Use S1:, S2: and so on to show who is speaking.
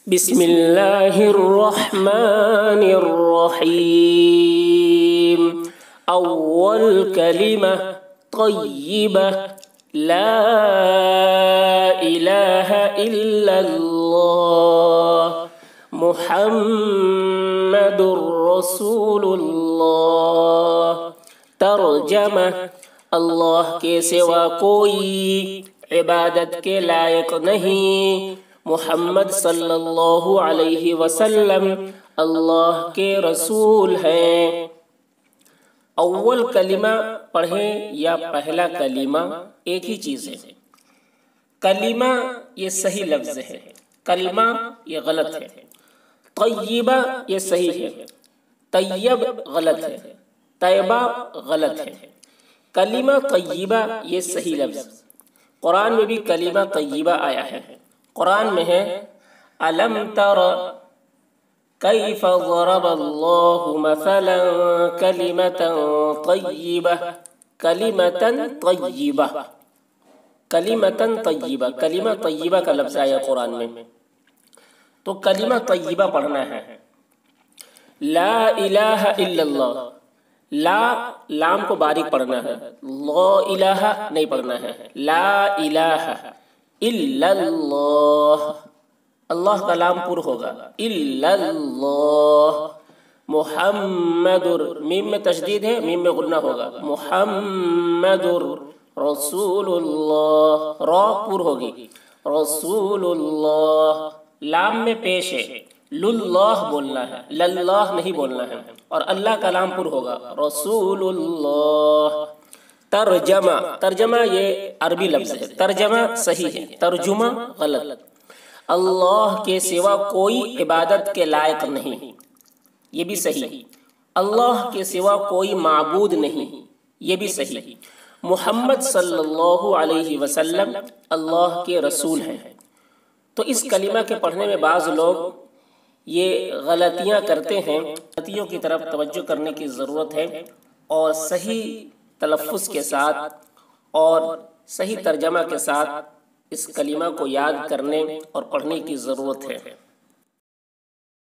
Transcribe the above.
S1: بسم اللہ الرحمن الرحیم اول کلمہ طیبہ لا الہ الا اللہ محمد رسول اللہ۔ ترجمہ: اللہ کے سوا کوئی عبادت کے لائق نہیں، محمد صلی اللہ علیہ وسلم اللہ کے رسول ہیں۔ اول کلمہ پڑھیں یا پہلا کلمہ ایک ہی چیز ہے۔ کلمہ یہ صحیح لفظ ہے، کلمہ یہ غلط ہے۔ طیبہ یہ صحیح ہے، طیب غلط ہے، طیبہ غلط ہے۔ کلمہ طیبہ یہ صحیح لفظ۔ قرآن میں بھی کلمہ طیبہ آیا ہے۔ قرآن میں ہے الم تر کیف ضرب اللہ مثلا کلمۃ طیبہ کلمۃ طیبہ کلمۃ طیبہ، کلمہ طیبہ کا لفظ آیا قرآن میں، تو کلمہ طیبہ پڑھنا ہے۔ لا الہ الا اللہ، لا لام کو باریک پڑھنا ہے، لا الہ نہیں پڑھنا ہے، لا الہ الا اللہ، اللہ کا لام پر ہوگا، الا اللہ، محمد، میم میں تشدید ہے، میم میں غنہ ہوگا، محمد رسول اللہ، را پر ہوگی، رسول اللہ، لام میں پیش ہے، للہ بولنا ہے، للہ نہیں بولنا ہے، اور اللہ کا لام پر ہوگا، رسول اللہ۔ ترجمہ، ترجمہ یہ عربی لفظ ہے، ترجمہ صحیح ہے، ترجمہ غلط۔ اللہ کے سوا کوئی عبادت کے لائق نہیں، یہ بھی صحیح۔ اللہ کے سوا کوئی معبود نہیں، یہ بھی صحیح۔ محمد صلی اللہ علیہ وسلم اللہ کے رسول ہیں۔ تو اس کلمہ کے پڑھنے میں بعض لوگ یہ غلطیاں کرتے ہیں، غلطیوں کی طرف توجہ کرنے کی ضرورت ہے، اور صحیح تلفظ کے ساتھ اور صحیح ترجمہ کے ساتھ اس کلمہ کو یاد کرنے اور پڑھنے کی ضرورت ہے۔